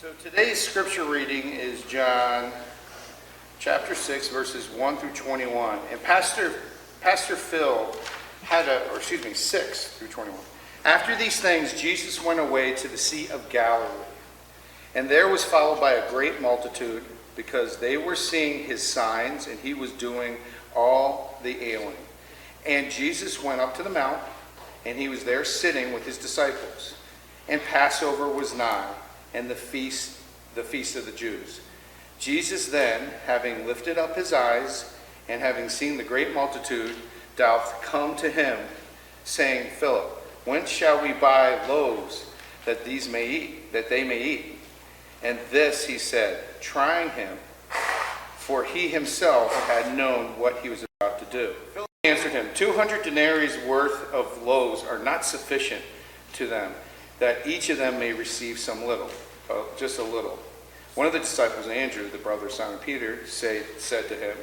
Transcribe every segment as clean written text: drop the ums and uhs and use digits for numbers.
So today's scripture reading is John chapter 6, verses 1 through 21. And Pastor Phil had 6 through 21. After these things, Jesus went away to the Sea of Galilee. And there was followed by a great multitude, because they were seeing his signs, and he was doing all the healing. And Jesus went up to the mount, and he was there sitting with his disciples. And Passover was nigh, and the feast of the Jews. Jesus then, having lifted up his eyes, and having seen the great multitude, doth come to him, saying, Philip, whence shall we buy loaves that they may eat? And this he said, trying him, for he himself had known what he was about to do. Philip answered him, 200 denarii worth of loaves are not sufficient to them, that each of them may receive some little, just a little. One of the disciples, Andrew, the brother of Simon Peter, said to him,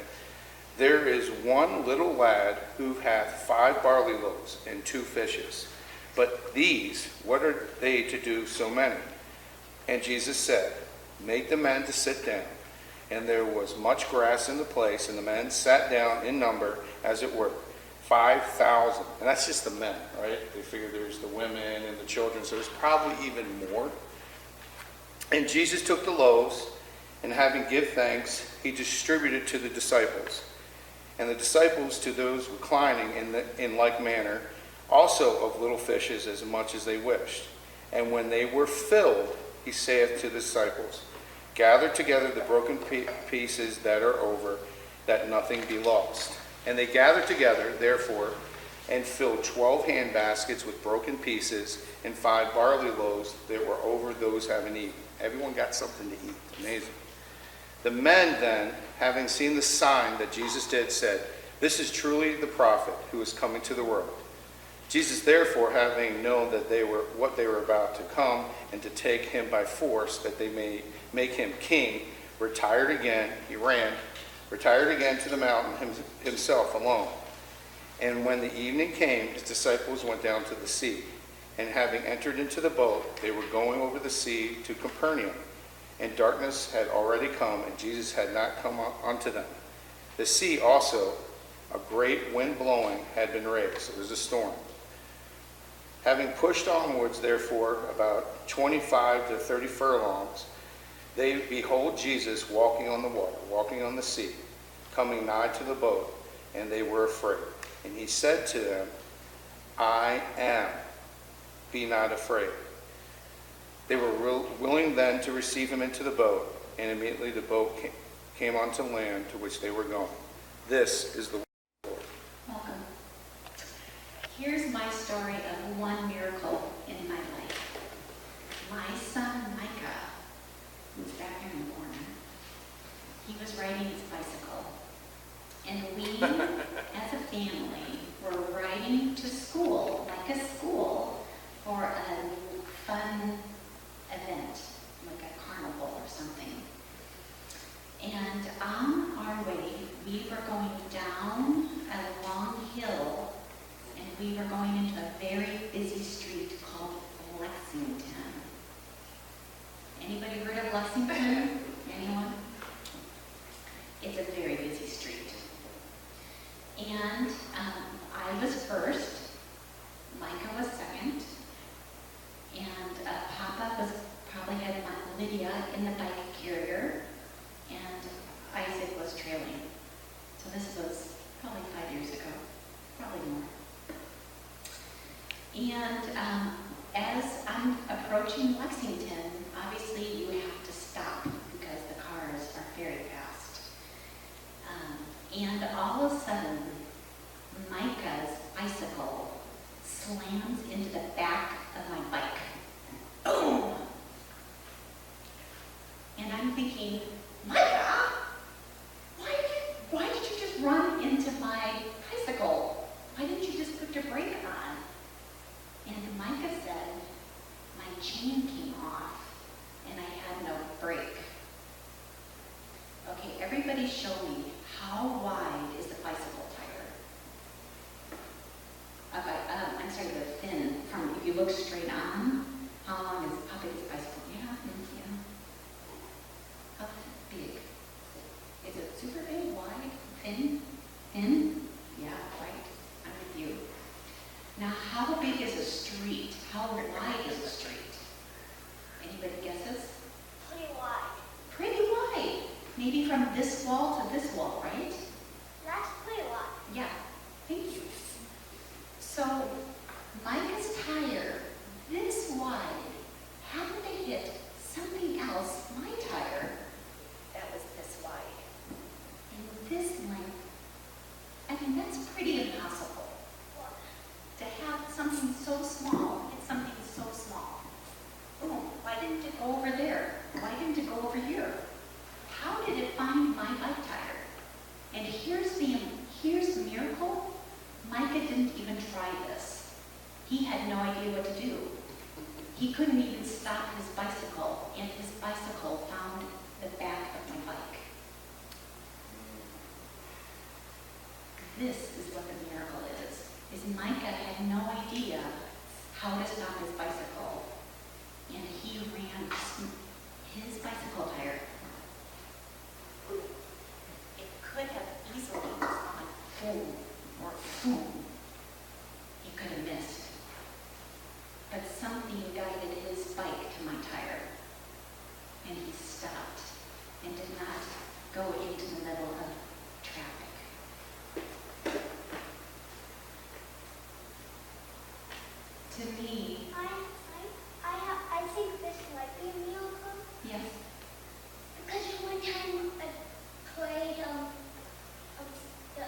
there is one little lad who hath 5 barley loaves and 2 fishes. But these, what are they to do so many? And Jesus said, make the men to sit down. And there was much grass in the place, and the men sat down in number, as it were, 5,000. And that's just the men, right? They figure there's the women and the children, so there's probably even more. And Jesus took the loaves, and having given thanks, he distributed to the disciples. And the disciples to those reclining in like manner, also of little fishes as much as they wished. And when they were filled, he saith to the disciples, gather together the broken pieces that are over, that nothing be lost. And they gathered together, therefore, and filled 12 handbaskets with broken pieces, and 5 barley loaves that were over those having eaten. Everyone got something to eat. Amazing. The men then, having seen the sign that Jesus did, said, this is truly the prophet who is coming to the world. Jesus, therefore, having known that what they were about to come, and to take him by force, that they may make him king, retired again to the mountain himself alone. And when the evening came, his disciples went down to the sea. And having entered into the boat, they were going over the sea to Capernaum. And darkness had already come, and Jesus had not come unto them. The sea also, a great wind blowing, had been raised. It was a storm. Having pushed onwards, therefore, about 25 to 30 furlongs, they behold Jesus walking on the water, walking on the sea, coming nigh to the boat, and they were afraid. And he said to them, I am, be not afraid. They were willing then to receive him into the boat, and immediately the boat came onto land to which they were going. This is the word of the Lord. Welcome. Here's my story of one miracle in my life. My son Micah, who's back here in the corner, he was riding his bicycle. And we, as a family, were riding to school, like a school, for a fun event, like a carnival or something. And on our way, we were going down a long hill, and we were going into a very busy street called Lexington. Anybody heard of Lexington? Anyone? It's a very busy street. And I was first, Micah was second, and Papa probably had Lydia in the bike carrier, and Isaac was trailing. So this was probably 5 years ago, probably more. And as I'm approaching Lexington, obviously you have to stop because the cars are very fast. And all of a sudden, Micah's bicycle slams into the back of my bike. Boom! And I'm thinking, Micah, why did you just run into my bicycle? Why didn't you just put your brake on? And Micah said, my chain came off and I had no brake. Okay, everybody show me, how wide is the bicycle tire? Okay, I'm sorry, the fin, if you look straight on, how big is the bicycle? Yeah. super big, wide, thin? Thin? Yeah, right. I'm with you. Now, how big is a street? How wide is a street? Anybody guesses? Pretty wide. Pretty wide. Maybe from this wall to this wall, right? That's pretty wide. Yeah, thank you. So, Micah's tire, this wide, happened to hit something else, my tire, that was this wide. And this length, I mean, that's pretty impossible. To have something so small hit something so small. Oh, why didn't it go over there? Why didn't it go over here? How did it find my bike tire? And here's the miracle. Micah didn't even try this. He had no idea what to do. He couldn't even stop his bicycle, and his bicycle found the back of my bike. This is what the miracle is Micah had no idea how to stop his bicycle, and he ran his bicycle tire. It could have easily gone boom or boom. He could have missed. But something guided his bike to my tire, and he stopped and did not go into the middle of traffic. To me, I think this might be a miracle. yes, Because one time I played the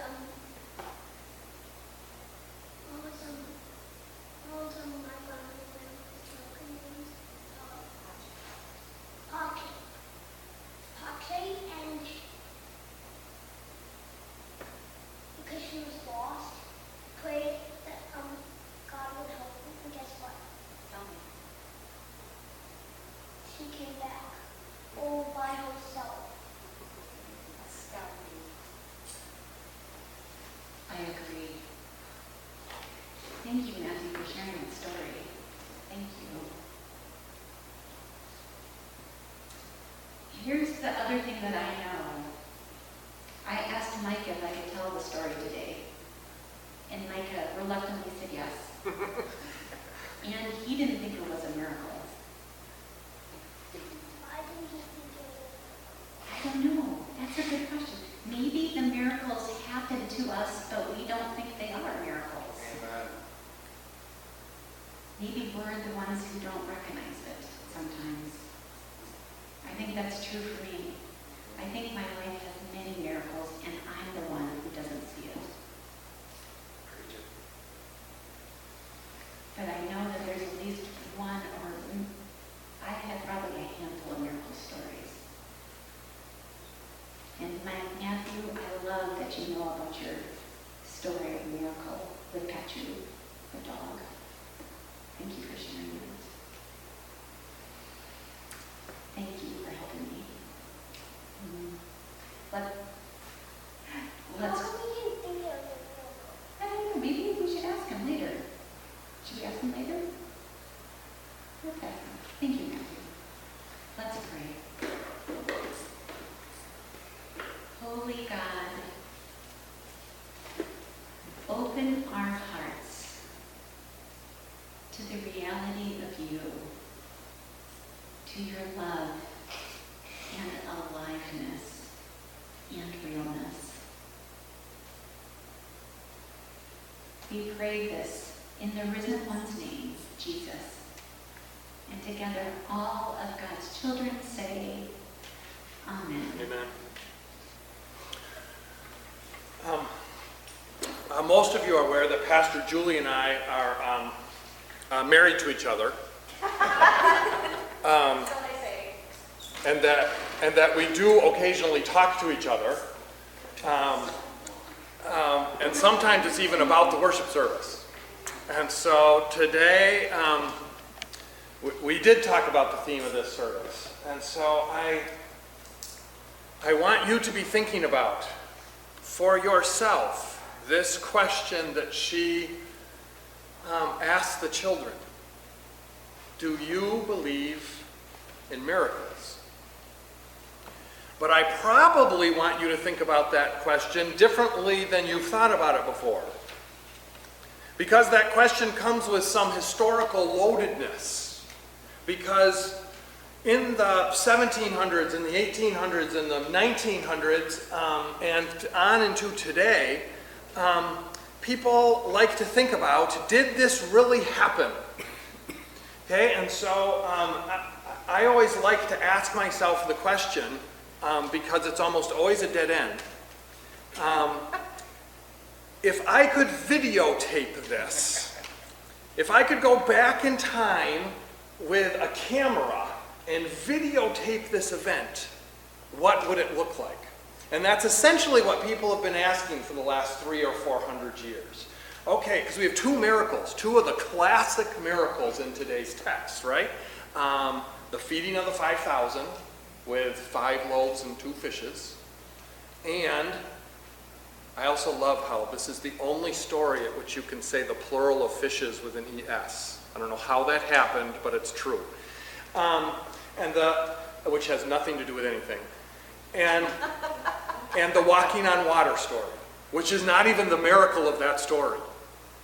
what was my pocket, and because she was lost, prayed that God would help me, and guess what? tell me. She came back all by herself. Astounding. I agree. Thank you, Matthew, for sharing that story. Thank you. Here's the other thing that I know. I asked Micah if I could tell the story today, and Micah reluctantly said yes. And he didn't think it was a miracle. I didn't think it I don't know. That's a good question. Maybe the miracles happen to us, but we don't think they are miracles. Amen. Maybe we're the ones who don't recognize it sometimes. I think that's true for me. I think my life has many miracles, and I'm the one who doesn't see it. Preach it. But I know that there's at least one, or I had probably a handful of miracle stories. And Matthew, I love that you know about your story of miracle with Pachu, the dog. Thank you for sharing that. Thank you for helping me. Let's, How come we didn't think it was a miracle? I don't know, maybe we should ask him later. Should we ask him later? Okay. Thank you, Matthew. Let's pray. Holy God, open our hearts to the reality of you, to your love and aliveness and realness. We pray this in the risen one's name, Jesus. And together, all of God's children say, Amen. Amen. Most of you are aware that Pastor Julie and I are married to each other. And that we do occasionally talk to each other. And sometimes it's even about the worship service. And so today, we did talk about the theme of this service. And so I want you to be thinking about, for yourself, this question that she asked the children. Do you believe in miracles? But I probably want you to think about that question differently than you've thought about it before. Because that question comes with some historical loadedness. Because in the 1700s, in the 1800s, in the 1900s, and on into today, people like to think about, did this really happen? Okay, and so I always like to ask myself the question, because it's almost always a dead end. If I could videotape this, if I could go back in time with a camera and videotape this event, what would it look like? And that's essentially what people have been asking for the last 300 or 400 years. Okay, because we have two miracles, two of the classic miracles in today's text, right? The feeding of the 5,000 with 5 loaves and 2 fishes. And I also love how this is the only story at which you can say the plural of fishes with an ES. I don't know how that happened, but it's true. Which has nothing to do with anything. And the walking on water story, which is not even the miracle of that story,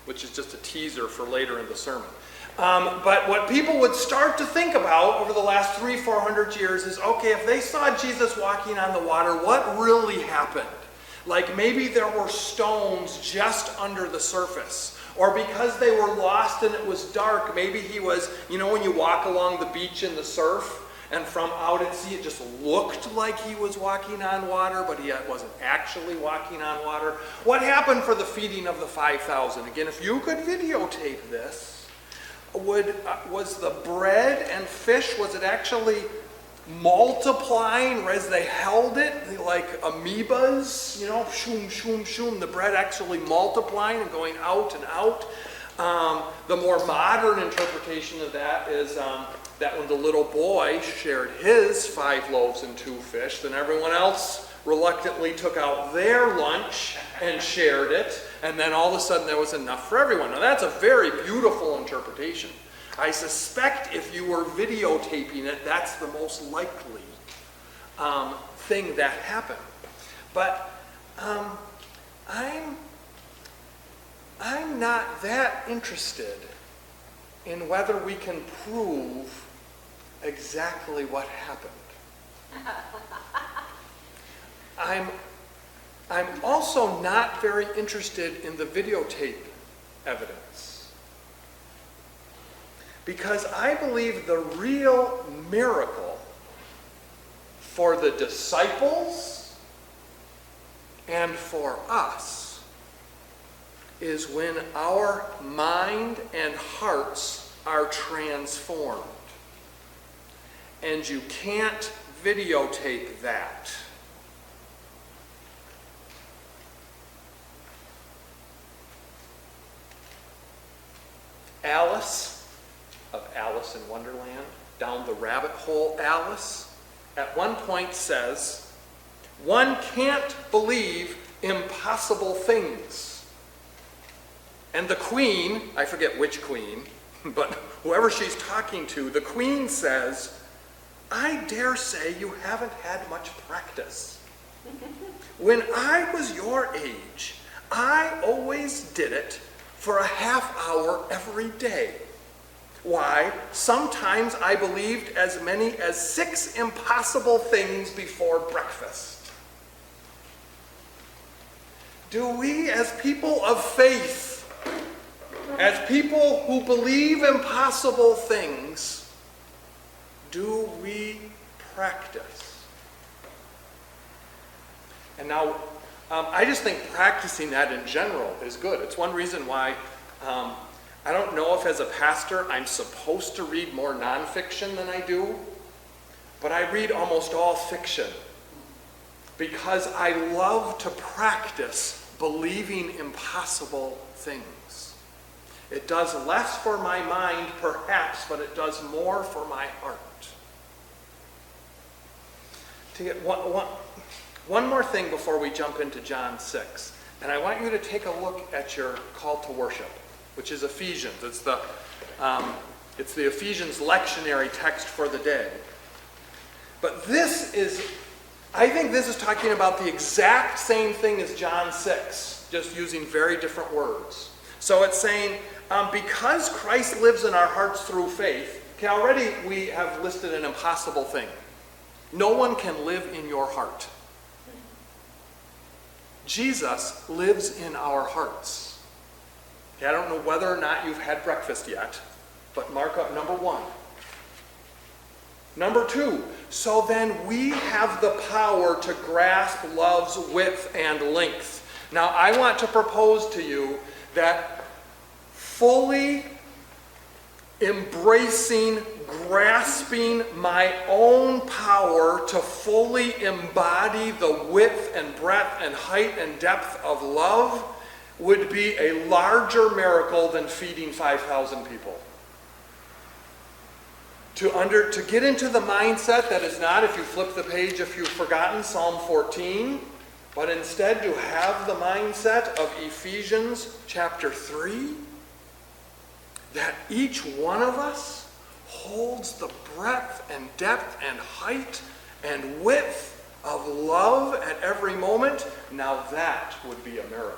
which is just a teaser for later in the sermon. But what people would start to think about over the last 300-400 years is, okay, if they saw Jesus walking on the water, what really happened? Like maybe there were stones just under the surface. Or because they were lost and it was dark, maybe he was, you know, when you walk along the beach in the surf, and from out at sea it just looked like he was walking on water, but he wasn't actually walking on water. What happened for the feeding of the 5,000? Again, if you could videotape this, was the bread and fish, was it actually multiplying as they held it, like amoebas, you know, shoom, shoom, shoom, the bread actually multiplying and going out and out? The more modern interpretation of that is that when the little boy shared his 5 loaves and 2 fish, then everyone else reluctantly took out their lunch and shared it, and then all of a sudden there was enough for everyone. Now that's a very beautiful interpretation. I suspect if you were videotaping it, that's the most likely thing that happened. But I'm not that interested in whether we can prove exactly what happened. I'm also not very interested in the videotape evidence, because I believe the real miracle for the disciples and for us is when our mind and hearts are transformed. And you can't videotape that. Alice, of Alice in Wonderland, down the rabbit hole Alice, at one point says, one can't believe impossible things. And the queen, I forget which queen, but whoever she's talking to, the queen says, I dare say you haven't had much practice. When I was your age, I always did it for a half hour every day. Why, sometimes I believed as many as 6 impossible things before breakfast. Do we, as people of faith, as people who believe impossible things, do we practice? And now, I just think practicing that in general is good. It's one reason why I don't know if as a pastor I'm supposed to read more nonfiction than I do, but I read almost all fiction because I love to practice believing impossible things. It does less for my mind, perhaps, but it does more for my heart. To get one more thing before we jump into John 6, and I want you to take a look at your call to worship, which is Ephesians. It's the Ephesians lectionary text for the day. But this is I think this is talking about the exact same thing as John 6, just using very different words. So it's saying, because Christ lives in our hearts through faith, okay, already we have listed an impossible thing. No one can live in your heart. Jesus lives in our hearts. Okay, I don't know whether or not you've had breakfast yet, but mark up number 1. Number 2, so then we have the power to grasp love's width and length. Now, I want to propose to you that fully embracing, grasping my own power to fully embody the width and breadth and height and depth of love would be a larger miracle than feeding 5,000 people. To get into the mindset that is not, if you flip the page, if you've forgotten Psalm 14, but instead to have the mindset of Ephesians chapter 3, that each one of us holds the breadth and depth and height and width of love at every moment. Now that would be a miracle.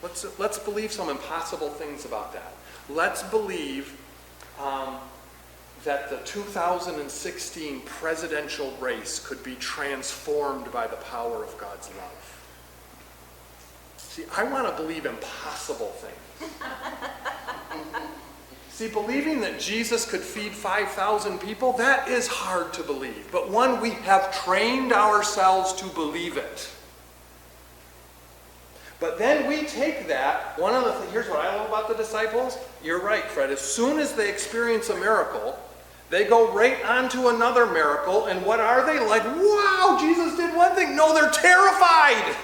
Let's believe some impossible things about that. Let's believe that the 2016 presidential race could be transformed by the power of God's love. See, I want to believe impossible things. See, believing that Jesus could feed 5,000 people, that is hard to believe. But one, we have trained ourselves to believe it. But then we take that, here's what I love about the disciples. You're right, Fred. As soon as they experience a miracle, they go right on to another miracle. And what are they? Like, wow, Jesus did one thing. No, they're terrified.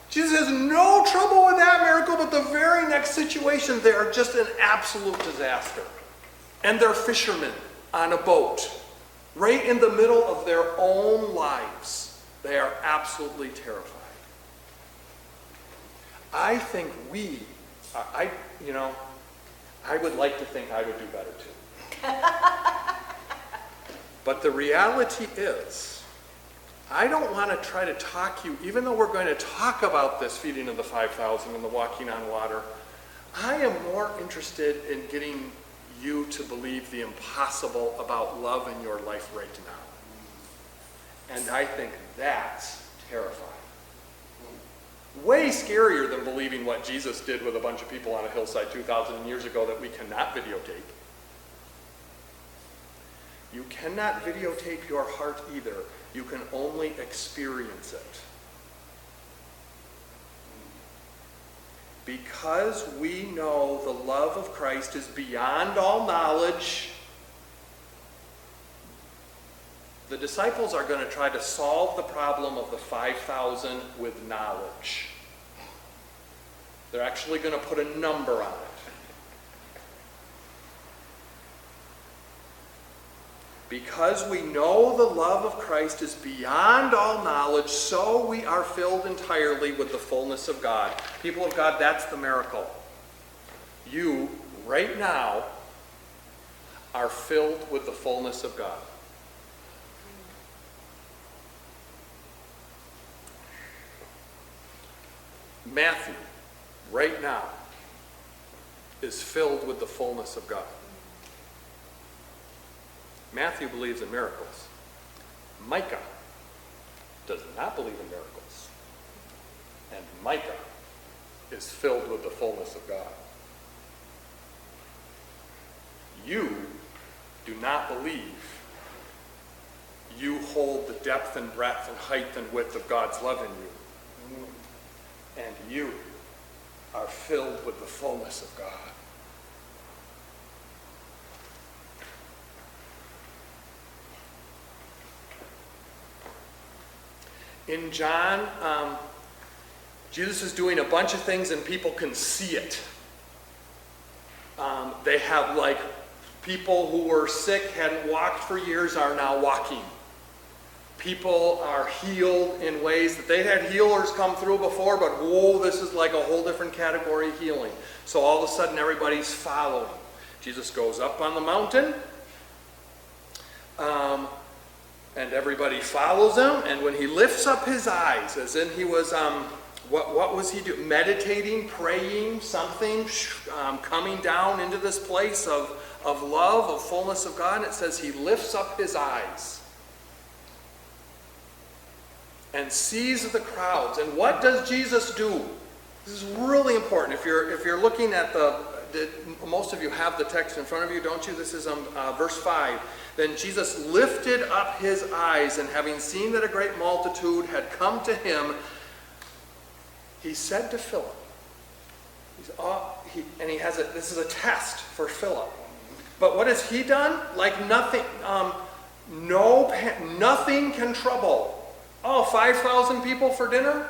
Jesus has no trouble with that miracle, but the very next situation, they are just an absolute disaster. And they're fishermen on a boat, right in the middle of their own lives. They are absolutely terrified. I think I would like to think I would do better too. But the reality is, I don't want to try to talk you, even though we're going to talk about this feeding of the 5,000 and the walking on water, I am more interested in getting you to believe the impossible about love in your life right now. And I think that's terrifying. Way scarier than believing what Jesus did with a bunch of people on a hillside 2,000 years ago that we cannot videotape. You cannot videotape your heart either. You can only experience it. Because we know the love of Christ is beyond all knowledge, the disciples are going to try to solve the problem of the 5,000 with knowledge. They're actually going to put a number on it. Because we know the love of Christ is beyond all knowledge, so we are filled entirely with the fullness of God. People of God, that's the miracle. You, right now, are filled with the fullness of God. Matthew, right now, is filled with the fullness of God. Matthew believes in miracles. Micah does not believe in miracles. And Micah is filled with the fullness of God. You do not believe you hold the depth and breadth and height and width of God's love in you. And you are filled with the fullness of God. In John, Jesus is doing a bunch of things and people can see it. They have people who were sick, hadn't walked for years, are now walking. People are healed in ways that they had healers come through before, but whoa, this is like a whole different category of healing. So all of a sudden everybody's following. Jesus goes up on the mountain, And everybody follows him, and when he lifts up his eyes, as in he was, what was he doing? Meditating, praying, something, coming down into this place of love, of fullness of God. And it says he lifts up his eyes and sees the crowds. And what does Jesus do? This is really important. If you're looking at most of you have the text in front of you, don't you? This is verse 5. Then Jesus lifted up his eyes, and having seen that a great multitude had come to him, he said to Philip, this is a test for Philip. But what has he done? Like nothing, nothing can trouble. 5,000 people for dinner?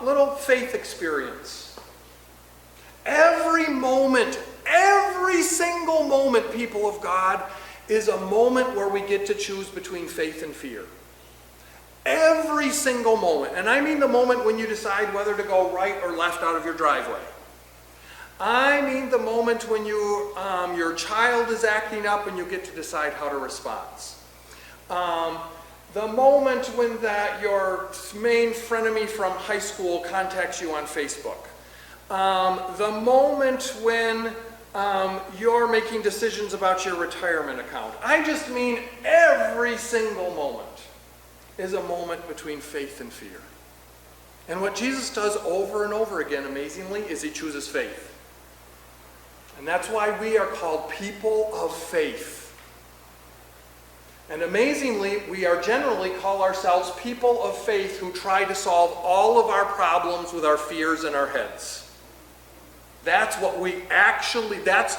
Little faith experience. Every moment, every single moment, people of God, is a moment where we get to choose between faith and fear. Every single moment. And I mean the moment when you decide whether to go right or left out of your driveway. I mean the moment when your child is acting up and you get to decide how to respond. The moment when your main frenemy from high school contacts you on Facebook. The moment when you're making decisions about your retirement account. I just mean every single moment is a moment between faith and fear. And what Jesus does over and over again, amazingly, is he chooses faith. And that's why we are called people of faith. And amazingly, we are generally call ourselves people of faith who try to solve all of our problems with our fears in our heads. That's what we actually, that's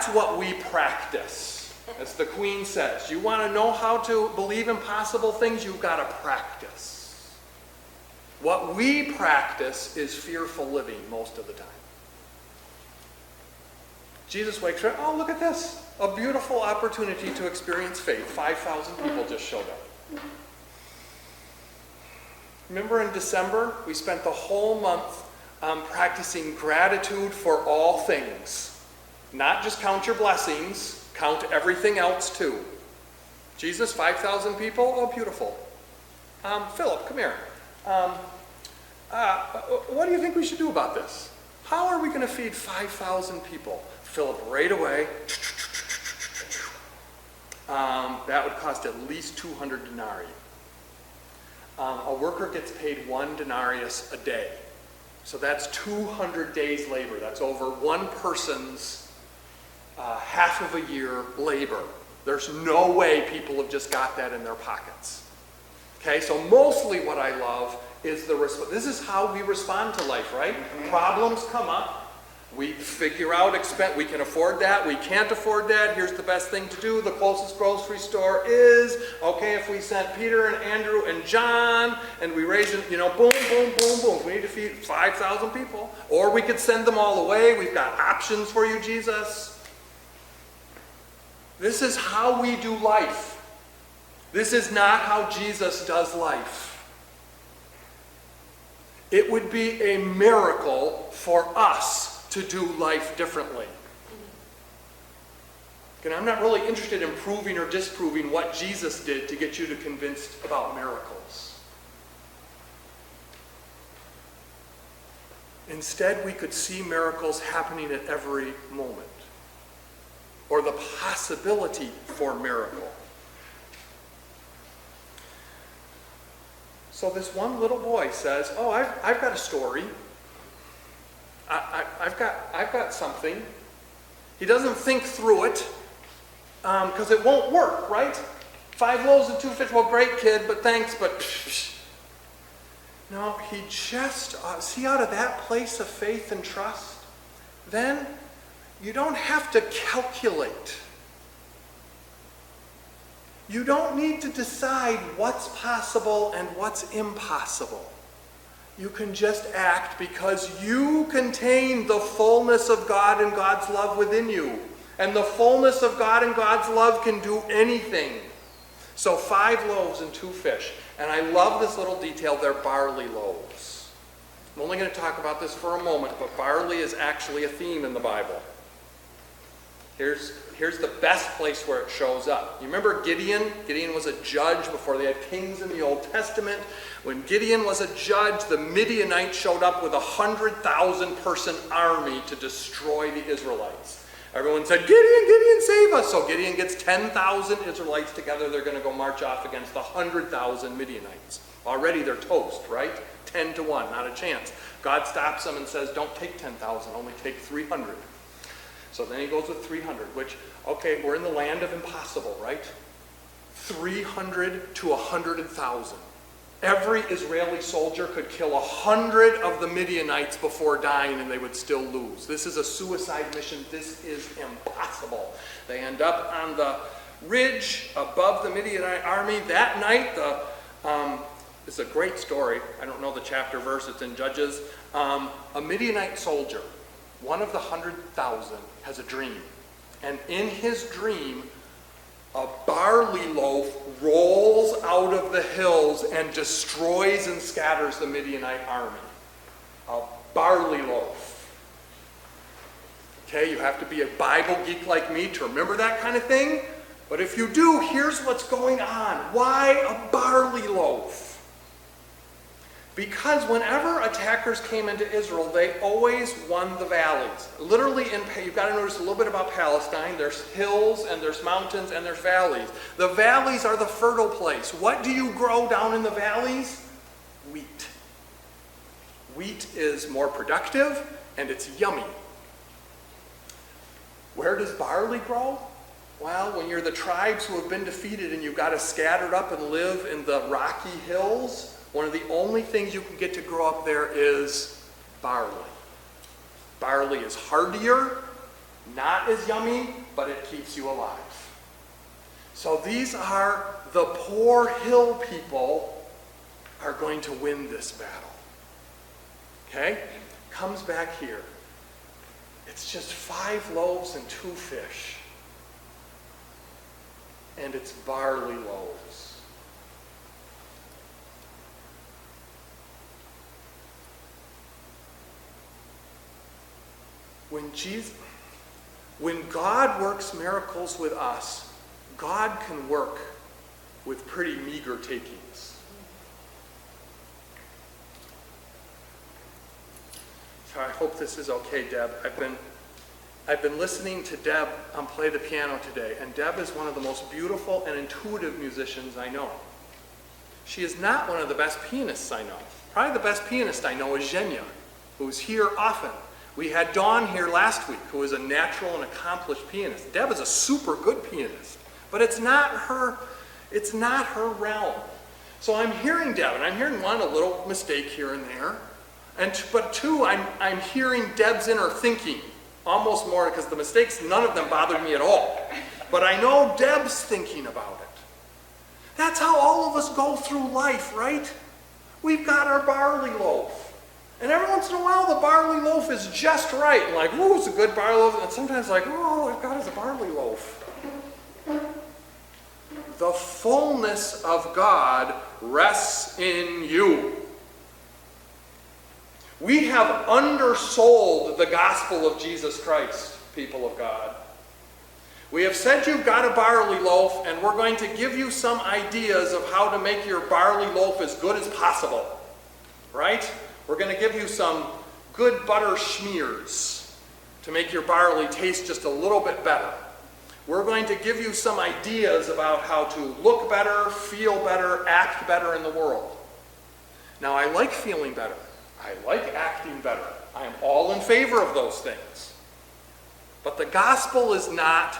what we practice. As the Queen says, you want to know how to believe impossible things, you've got to practice. What we practice is fearful living most of the time. Jesus wakes up, look at this. A beautiful opportunity to experience faith. 5,000 people just showed up. Remember in December, we spent the whole month practicing gratitude for all things. Not just count your blessings, count everything else too. Jesus, 5,000 people? Beautiful. Philip, come here. What do you think we should do about this? How are we going to feed 5,000 people? Philip, right away. That would cost at least 200 denarii. A worker gets paid 1 denarius a day. So that's 200 days labor. That's over one person's half of a year labor. There's no way people have just got that in their pockets. Okay, so mostly what I love is this is how we respond to life, right? Mm-hmm. Problems come up. We figure out we can afford that, we can't afford that, here's the best thing to do, the closest grocery store is, okay, if we sent Peter and Andrew and John, and we raise it, boom, boom, boom, boom, we need to feed 5,000 people, or we could send them all away, we've got options for you, Jesus. This is how we do life. This is not how Jesus does life. It would be a miracle for us to do life differently. And I'm not really interested in proving or disproving what Jesus did to get you to convinced about miracles. Instead, we could see miracles happening at every moment, or the possibility for miracle. So this one little boy says, I've got a story. I've got something. He doesn't think through it because it won't work, right? 5 loaves and 2 fish. Well, great kid, but thanks, but no, he just see out of that place of faith and trust. Then you don't have to calculate. You don't need to decide what's possible and what's impossible. You can just act because you contain the fullness of God and God's love within you. And the fullness of God and God's love can do anything. So 5 loaves and 2 fish. And I love this little detail, they're barley loaves. I'm only going to talk about this for a moment, but barley is actually a theme in the Bible. Here's the best place where it shows up. You remember Gideon? Gideon was a judge before they had kings in the Old Testament. When Gideon was a judge, the Midianites showed up with 100,000-person army to destroy the Israelites. Everyone said, Gideon, save us. So Gideon gets 10,000 Israelites together. They're going to go march off against the 100,000 Midianites. Already they're toast, right? 10-1, not a chance. God stops them and says, don't take 10,000, only take 300. So then he goes with 300, which, okay, we're in the land of impossible, right? 300 to 100,000. Every Israeli soldier could kill 100 of the Midianites before dying and they would still lose. This is a suicide mission. This is impossible. They end up on the ridge above the Midianite army. That night, it's a great story. I don't know the chapter verse. It's in Judges. A Midianite soldier, one of the 100,000, has a dream. And in his dream, a barley loaf rolls out of the hills and destroys and scatters the Midianite army. A barley loaf. Okay, you have to be a Bible geek like me to remember that kind of thing. But if you do, here's what's going on. Why a barley loaf? Because whenever attackers came into Israel, they always won the valleys. Literally, you've got to notice a little bit about Palestine. There's hills, and there's mountains, and there's valleys. The valleys are the fertile place. What do you grow down in the valleys? Wheat. Wheat is more productive, and it's yummy. Where does barley grow? Well, when you're the tribes who have been defeated and you've got to scatter up and live in the rocky hills, one of the only things you can get to grow up there is barley. Barley is hardier, not as yummy, but it keeps you alive. So these are the poor hill people are going to win this battle. Okay? Comes back here. It's just 5 loaves and 2 fish. And it's barley loaves. When God works miracles with us, God can work with pretty meager takings. So I hope this is okay, Deb. I've been listening to Deb play the piano today, and Deb is one of the most beautiful and intuitive musicians I know. She is not one of the best pianists I know. Probably the best pianist I know is Zhenya, who's here often. We had Dawn here last week, who is a natural and accomplished pianist. Deb is a super good pianist, but it's not her realm. So I'm hearing Deb, and I'm hearing one, a little mistake here and there, but two, I'm hearing Deb's inner thinking, almost more, because the mistakes, none of them bothered me at all. But I know Deb's thinking about it. That's how all of us go through life, right? We've got our barley loaf. And every once in a while, the barley loaf is just right. And like, ooh, it's a good barley loaf. And sometimes like, oh, all I've got is a barley loaf. The fullness of God rests in you. We have undersold the gospel of Jesus Christ, people of God. We have said you've got a barley loaf, and we're going to give you some ideas of how to make your barley loaf as good as possible. Right? We're going to give you some good butter schmears to make your barley taste just a little bit better. We're going to give you some ideas about how to look better, feel better, act better in the world. Now, I like feeling better. I like acting better. I am all in favor of those things. But the gospel is not,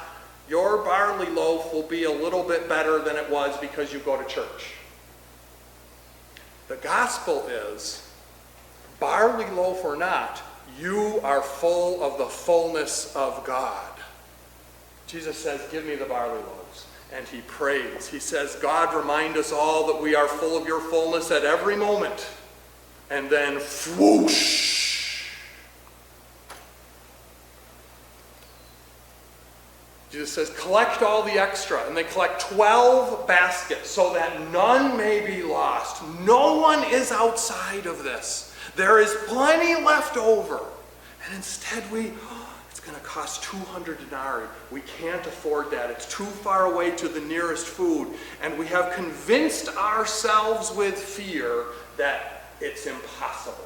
your barley loaf will be a little bit better than it was because you go to church. The gospel is, barley loaf or not, you are full of the fullness of God. Jesus says, give me the barley loaves. And he prays. He says, God, remind us all that we are full of your fullness at every moment. And then, whoosh. Jesus says, collect all the extra. And they collect 12 baskets so that none may be lost. No one is outside of this. There is plenty left over. And instead it's going to cost 200 denarii. We can't afford that. It's too far away to the nearest food. And we have convinced ourselves with fear that it's impossible.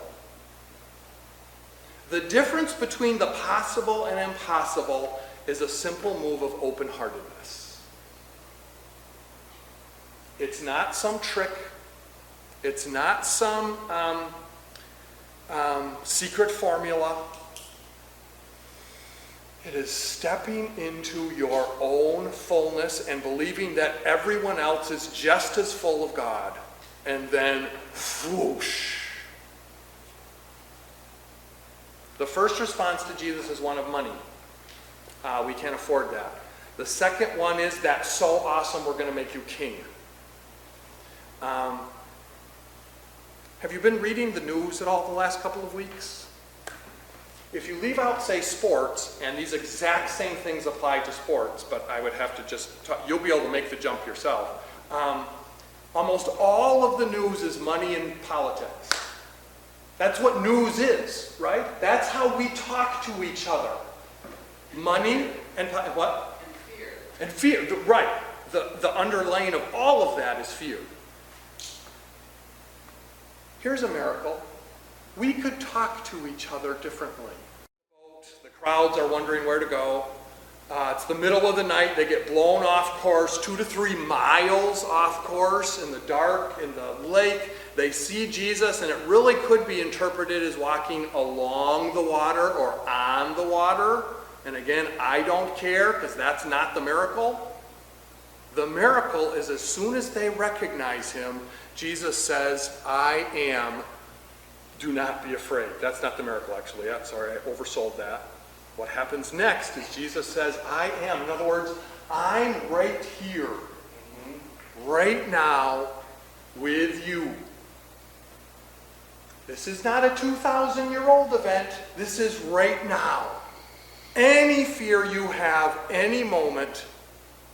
The difference between the possible and impossible is a simple move of open-heartedness. It's not some trick. It's not some secret formula. It is stepping into your own fullness and believing that everyone else is just as full of God. And then, whoosh. The first response to Jesus is one of money. We can't afford that. The second one is, that's so awesome, we're going to make you king. Have you been reading the news at all the last couple of weeks? If you leave out, say, sports, and these exact same things apply to sports, but I would have to just talk, you'll be able to make the jump yourself. Almost all of the news is money and politics. That's what news is, right? That's how we talk to each other. Money and what? And fear. And fear, right. The underlaying of all of that is fear. Here's a miracle. We could talk to each other differently. The crowds are wondering where to go. It's the middle of the night. They get blown off course, 2 to 3 miles off course in the dark, in the lake. They see Jesus, and it really could be interpreted as walking along the water or on the water. And again, I don't care, because that's not the miracle. The miracle is, as soon as they recognize him, Jesus says, I am, do not be afraid. That's not the miracle, actually. I'm sorry, I oversold that. What happens next is Jesus says, I am. In other words, I'm right here, right now, with you. This is not a 2,000-year-old event. This is right now. Any fear you have, any moment,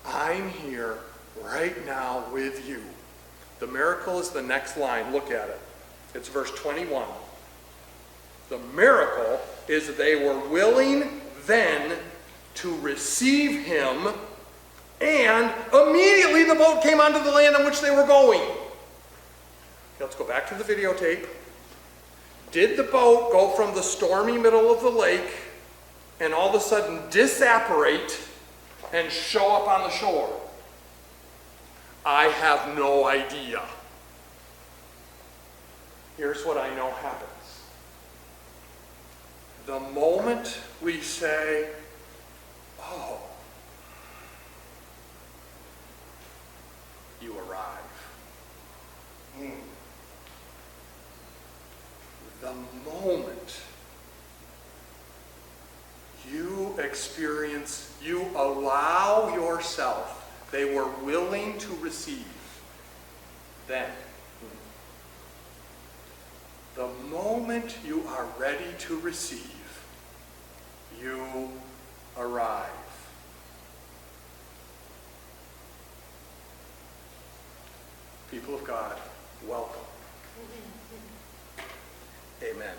I'm here right now with you. The miracle is the next line. Look at it. It's verse 21. The miracle is that they were willing then to receive him, and immediately the boat came onto the land on which they were going. Let's go back to the videotape. Did the boat go from the stormy middle of the lake and all of a sudden disapparate and show up on the shore? I have no idea. Here's what I know happens. The moment we say, oh, you arrive. The moment you experience, you allow yourself, they were willing to receive, then, the moment you are ready to receive, you arrive. People of God, welcome. Amen.